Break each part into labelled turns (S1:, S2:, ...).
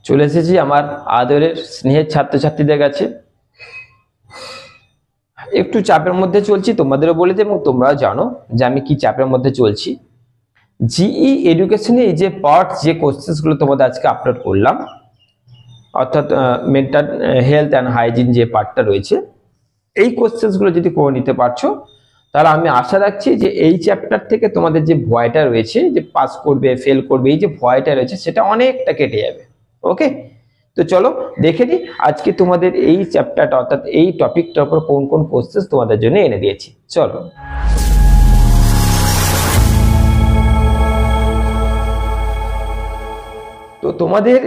S1: চলে এসেছি আমার আদরের স্নেহের ছাত্রছাত্রীদের কাছে। একটু চাপের মধ্যে চলছি, তোমাদেরও বলে দিই এবং তোমরাও জানো যে আমি কি চাপের মধ্যে চলছি। জিই এডুকেশনে এই যে পার্ট, যে কোশ্চেন্সগুলো তোমাদের আজকে আপলোড করলাম, অর্থাৎ মেন্টাল হেলথ অ্যান্ড হাইজিন যে পার্টটা রয়েছে, এই কোশ্চেন্সগুলো যদি করে নিতে পারছো তাহলে আমি আশা রাখছি যে এই চ্যাপ্টার থেকে তোমাদের যে ভয়টা রয়েছে যে পাস করবে ফেল করবে, এই যে ভয়টা রয়েছে সেটা অনেকটা কেটে যাবে। ওকে, তো চলো দেখে নিই আজকে তোমাদের এই চ্যাপ্টারটা অর্থাৎ এই টপিকটার উপর কোন কোন কোশ্চেন তোমাদের জন্য এনে দিয়েছি। চলো, তো তোমাদের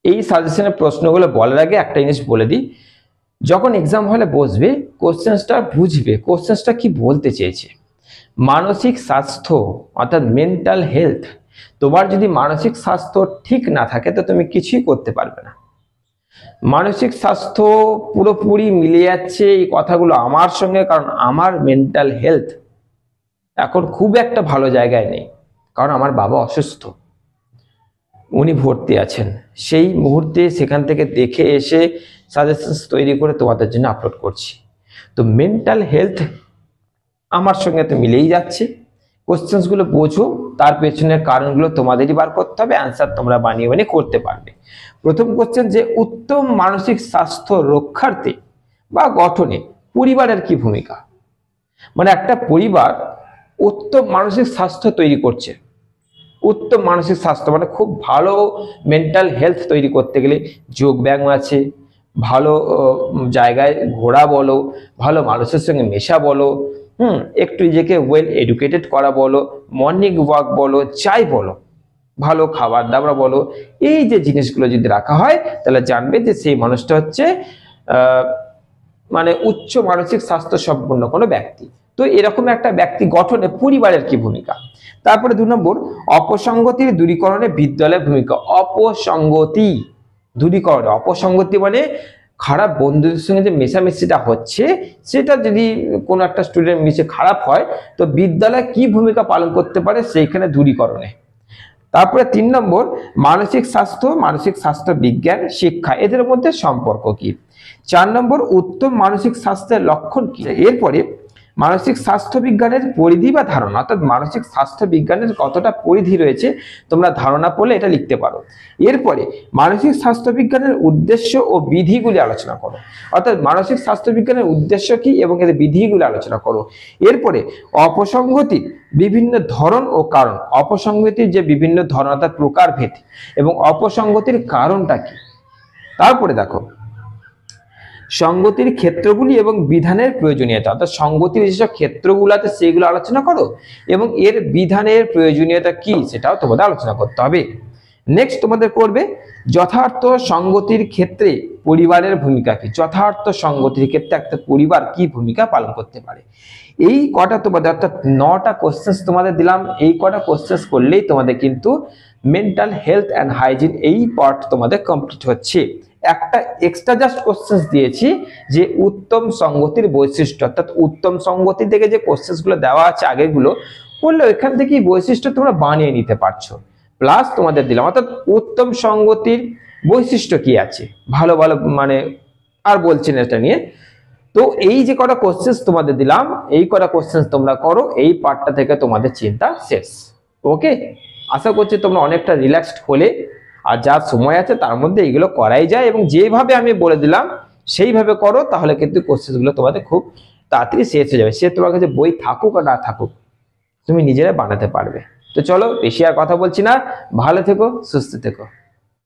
S1: এই সাজেশনের প্রশ্নগুলো বলার আগে একটা জিনিস বলে দিই, যখন এক্সাম হলে বসবে কোশ্চেন্সটা বুঝবে কোশ্চেন্সটা কি বলতে চেয়েছে। মানসিক স্বাস্থ্য অর্থাৎ মেন্টাল হেলথ, তোমার যদি মানসিক স্বাস্থ্য ঠিক না থাকে তো তুমি কিছুই করতে পারবে না। মানসিক স্বাস্থ্য পুরোপুরি মিলে যাচ্ছে এই কথাগুলো আমার সঙ্গে, কারণ আমার মেন্টাল হেলথ এখন খুব একটা ভালো জায়গায় নেই, কারণ আমার বাবা অসুস্থ, উনি ভর্তি আছেন। সেই মুহূর্তে সেখান থেকে দেখে এসে সাজেশনস তৈরি করে তোমাদের জন্য আপলোড করছি। তো মেন্টাল হেলথ আমার সঙ্গে তো মিলেই যাচ্ছে। কোশ্চেন্সগুলো বোঝো, তার পেছনের কারণগুলো তোমাদেরই বার করতে হবে, অ্যান্সার তোমরা বানিয়ে বানিয়ে করতে পারবে। প্রথম কোশ্চেন, যে উত্তম মানসিক স্বাস্থ্য রক্ষার্থে বা গঠনে পরিবারের কি ভূমিকা। মানে একটা পরিবার উত্তম মানসিক স্বাস্থ্য তৈরি করছে, উত্তম মানসিক স্বাস্থ্য মানে খুব ভালো মেন্টাল হেলথ তৈরি করতে গেলে যোগ ব্যায়াম আছে, ভালো জায়গায় ঘোরা বলো, ভালো মানুষের সঙ্গে মেশা বলো, একটু নিজেকে ওয়েল এডুকেটেড করা বলো, মর্নিং ওয়াক বলো, যাই বলো, ভালো খাবার দাবার বলো, এই যে জিনিসগুলো যদি রাখা হয় তাহলে জানবে যে সেই মানুষটা হচ্ছে মানে উচ্চ মানসিক স্বাস্থ্য সম্পন্ন কোনো ব্যক্তি। তো এরকম একটা ব্যক্তি গঠনে পরিবারের কি ভূমিকা। তারপরে 2 নম্বর, অপসঙ্গতির দূরীকরণে বিদ্যালয়ের ভূমিকা। অপসঙ্গতি দূরীকরণে, অপসঙ্গতি মানে খারাপ বন্ধুদের সঙ্গে যে মেশামেশিটা হচ্ছে সেটা যদি কোনো একটা স্টুডেন্ট মিশে খারাপ হয় তো বিদ্যালয় কি ভূমিকা পালন করতে পারে সেইখানে দূরীকরণে। তারপরে 3 নম্বর, মানসিক স্বাস্থ্য বিজ্ঞান শিক্ষা, এদের মধ্যে সম্পর্ক কি। 4 নম্বর, উত্তম মানসিক স্বাস্থ্যের লক্ষণ কি। এরপরে মানসিক স্বাস্থ্য বিজ্ঞানের পরিধি বা ধারণা, অর্থাৎ মানসিক স্বাস্থ্য বিজ্ঞানের কতটা পরিধি রয়েছে তোমরা ধারণা পড়লে এটা লিখতে পারো। এরপরে মানসিক স্বাস্থ্য বিজ্ঞানের উদ্দেশ্য ও বিধিগুলি আলোচনা করো, অর্থাৎ মানসিক স্বাস্থ্য বিজ্ঞানের উদ্দেশ্য কি এবং এর বিধিগুলি আলোচনা করো। এরপরে অপসঙ্গতির বিভিন্ন ধরন ও কারণ, অপসঙ্গতির যে বিভিন্ন ধরন অর্থাৎ প্রকারভেদ এবং অপসঙ্গতির কারণটা কি। তারপরে দেখো সঙ্গতির ক্ষেত্রগুলি এবং বিধানের প্রয়োজনীয়তা, অর্থাৎ সঙ্গতির যেসব ক্ষেত্রগুলো আছে সেগুলো আলোচনা করো এবং এর বিধানের প্রয়োজনীয়তা কি সেটাও তোমাদের আলোচনা করতে হবে। নেক্সট তোমাদের করবে যথার্থ সঙ্গতির ক্ষেত্রে পরিবারের ভূমিকা কি। যথার্থ সঙ্গতির ক্ষেত্রে একটা পরিবার কি ভূমিকা পালন করতে পারে। এই কটা তোমাদের অর্থাৎ 9টা কোশ্চেন্স তোমাদের দিলাম, এই কটা কোশ্চেন্স করলেই তোমাদের কিন্তু মেন্টাল হেলথ অ্যান্ড হাইজিন এই পার্ট তোমাদের কমপ্লিট হচ্ছে। একটা এক্সট্রা জাস্ট কোশ্চেন্স দিয়েছি যে উত্তম সঙ্গতির বৈশিষ্ট্য, অর্থাৎ উত্তম সঙ্গতি থেকে যে কোশ্চেন্সগুলো দেওয়া আছে আগেগুলো করলে ওইখান থেকে বৈশিষ্ট্য তোমরা বানিয়ে নিতে পারছো, প্লাস তোমাদের দিলাম অর্থাৎ উত্তম সঙ্গতির বৈশিষ্ট্য কি আছে, ভালো ভালো মানে আর বলছি না এটা নিয়ে। তো এই যে কটা কোশ্চেন্স তোমাদের দিলাম এই কটা কোশ্চেন্স তোমরা করো, এই পার্টটা থেকে তোমাদের চিন্তা শেষ। ওকে, আশা করছি তোমরা অনেকটা রিল্যাক্সড হলে, আর যা সময় আছে তার মধ্যে এগুলো করাই যায় এবং যেভাবে আমি বলে দিলাম সেইভাবে করো, তাহলে কিন্তু কোশ্চেন্সগুলো তোমাদের খুব তাড়াতাড়ি শেষ হয়ে যাবে। সে তোমার কাছে বই থাকুক আর না থাকুক তুমি নিজেরা বানাতে পারবে। তো চলো বেশি আর কথা বলছি না, ভালো থেকো, সুস্থ থেকো।